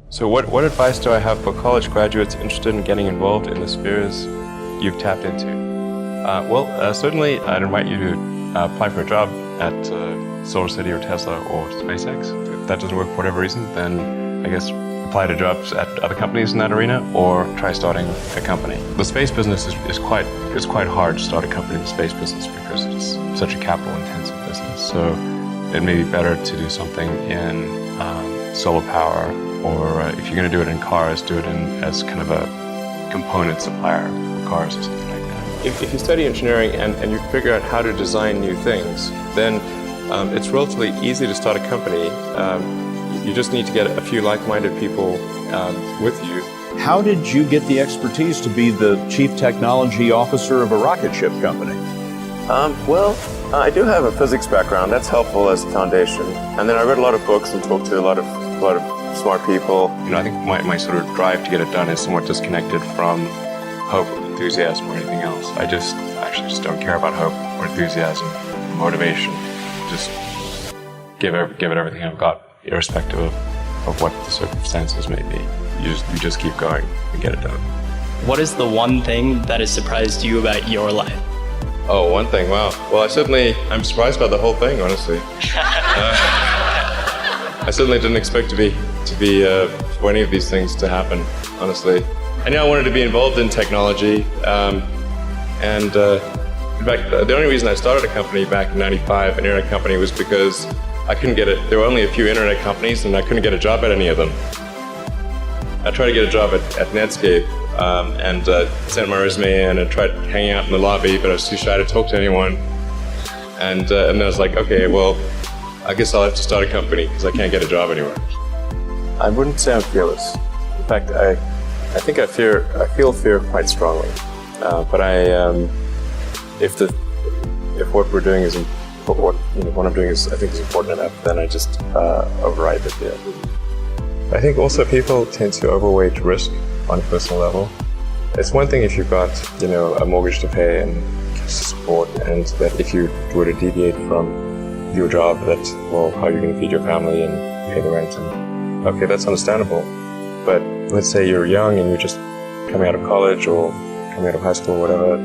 So what advice do I have for college graduates interested in getting involved in the spheres you've tapped into? Certainly I'd invite you to apply for a job at SolarCity or Tesla or SpaceX. If that doesn't work for whatever reason, then I guess apply to jobs at other companies in that arena or try starting a company. The space business is quite hard to start a company in the space business because it's such a capital-intensive business. So it may be better to do something in solar power, or if you're going to do it in cars, do it as kind of a component supplier for cars or something like that. If you study engineering and you figure out how to design new things, then it's relatively easy to start a company. You just need to get a few like-minded people with you. How did you get the expertise to be the Chief Technology Officer of a rocket ship company? I do have a physics background. That's helpful as a foundation. And then I read a lot of books and talked to a lot of smart people. I think my sort of drive to get it done is somewhat disconnected from hope, enthusiasm, or anything else. I actually just don't care about hope or enthusiasm, motivation. Just give it everything I've got, irrespective of what the circumstances may be. You just keep going and get it done. What is the one thing that has surprised you about your life? Oh, one thing, wow. Well, I'm surprised by the whole thing, honestly. I certainly didn't expect for any of these things to happen, honestly. I knew I wanted to be involved in technology, in fact, the only reason I started a company back in '95, an internet company, was because I couldn't get it. There were only a few internet companies, and I couldn't get a job at any of them. I tried to get a job at Netscape, and sent my resume in and tried hanging out in the lobby, but I was too shy to talk to anyone. And then I was like, okay, well, I guess I'll have to start a company because I can't get a job anywhere. I wouldn't say I'm fearless. In fact, I think I feel fear quite strongly. But if what we're doing is what I'm doing is, I think, is important enough, then I just override the fear. I think also people tend to overweight risk on a personal level. It's one thing if you've got, a mortgage to pay and support, and that if you were to deviate from your job, that, well, how are you going to feed your family and pay the rent? And okay, that's understandable. But let's say you're young and you're just coming out of college or coming out of high school or whatever.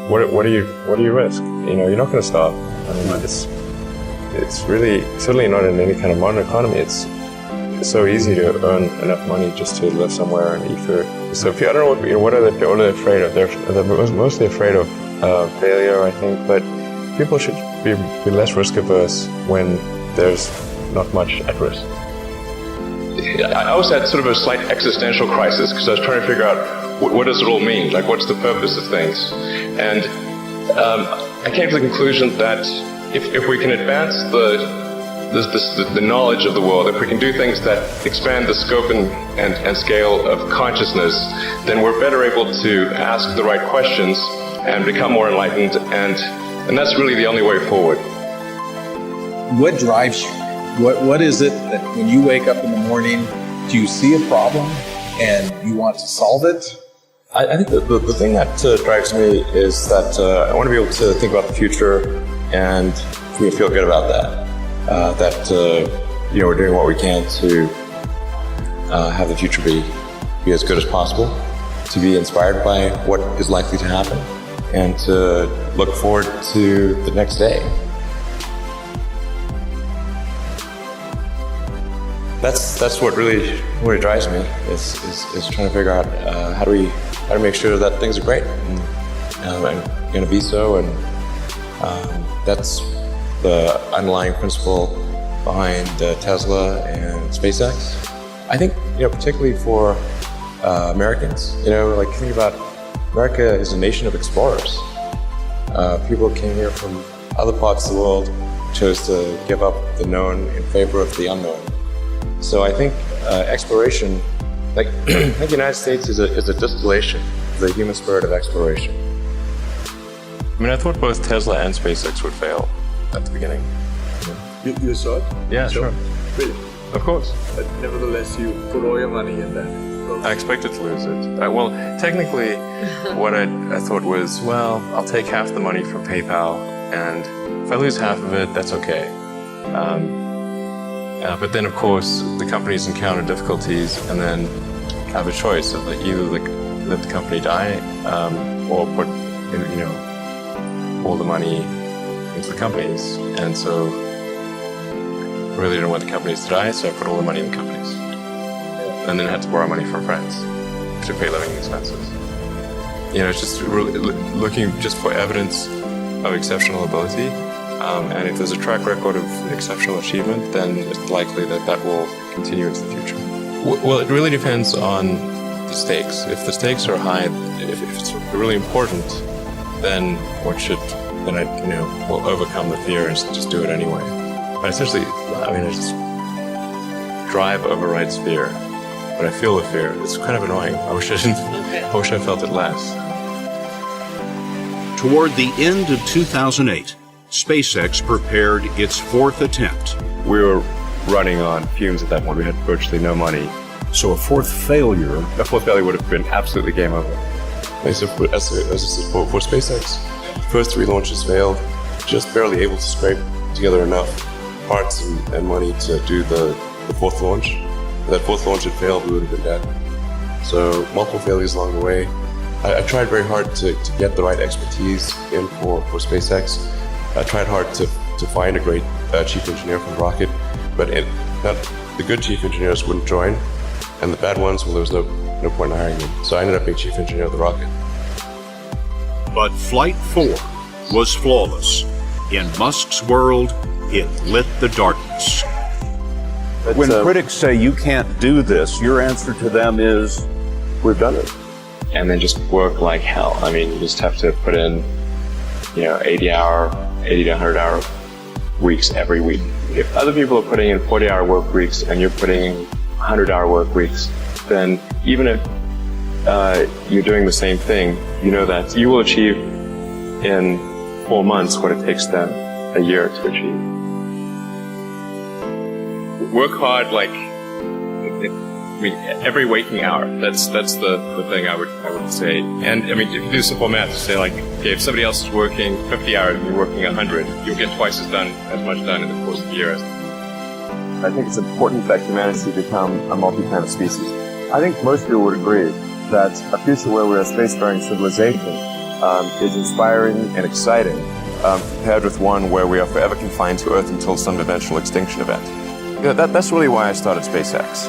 What do you risk? You're not going to stop. I mean, it's really certainly not in any kind of modern economy. It's so easy to earn enough money just to live somewhere and eat food. So I don't know what are they afraid of? They're mostly afraid of failure, I think. But people should be less risk averse when there's not much at risk. I always had sort of a slight existential crisis because I was trying to figure out what does it all mean? Like, what's the purpose of things? And I came to the conclusion that if we can advance the knowledge of the world, if we can do things that expand the scope and scale of consciousness, then we're better able to ask the right questions and become more enlightened, and that's really the only way forward. What drives you? What is it that when you wake up in the morning, do you see a problem and you want to solve it? I think the thing that drives me is that I want to be able to think about the future and feel good about that. We're doing what we can to have the future be as good as possible, to be inspired by what is likely to happen, and to look forward to the next day. That's what really drives me is trying to figure out how do make sure that things are great and going to be so, and that's the underlying principle behind Tesla and SpaceX. I think particularly for Americans, think about America is a nation of explorers. People came here from other parts of the world, chose to give up the known in favor of the unknown. So I think exploration, like the United States is a distillation of the human spirit of exploration. I mean, I thought both Tesla and SpaceX would fail at the beginning. You saw it? Yeah, sure. Really? Of course. But nevertheless, you put all your money in that. I expected to lose it. Well, technically, what I thought was, well, I'll take half the money from PayPal, and if I lose half of it, that's okay. But then, of course, the companies encounter difficulties and then have a choice of either let the company die or put all the money into the companies. And so I really didn't want the companies to die, so I put all the money in the companies. And then I had to borrow money from friends to pay living expenses. It's just really looking just for evidence of exceptional ability. And if there's a track record of exceptional achievement, then it's likely that will continue into the future. Well, it really depends on the stakes. If the stakes are high, if it's really important, then I will overcome the fear and just do it anyway. But essentially, I just drive overrides fear. But I feel the fear. It's kind of annoying. I wish I felt it less. Toward the end of 2008, SpaceX prepared its fourth attempt. We were running on fumes at that point. We had virtually no money. So a fourth failure would have been absolutely game over. So for SpaceX, first 3 launches failed, just barely able to scrape together enough parts and money to do the 4th launch. If that 4th launch had failed, we would have been dead. So multiple failures along the way. I tried very hard to get the right expertise in for SpaceX. I tried hard to find a great chief engineer for the rocket, but the good chief engineers wouldn't join, and the bad ones, well, there was no point in hiring them. So I ended up being chief engineer of the rocket. But Flight 4 was flawless. In Musk's world, it lit the darkness. When critics say you can't do this, your answer to them is, we've done it. And then just work like hell. You just have to put in, 80 to 100-hour weeks every week. If other people are putting in 40-hour work weeks and you're putting in 100-hour work weeks, then even if you're doing the same thing, you know that you will achieve in 4 months what it takes them a year to achieve. Work hard, every waking hour. That's the thing I would say. And if you do simple math, say okay, if somebody else is working 50 hours and you're working 100, you'll get twice as much done in the course of a year. I think it's important that humanity become a multi-planet species. I think most people would agree that a future where we're a spacefaring civilization is inspiring and exciting, compared with one where we are forever confined to Earth until some eventual extinction event. That's really why I started SpaceX.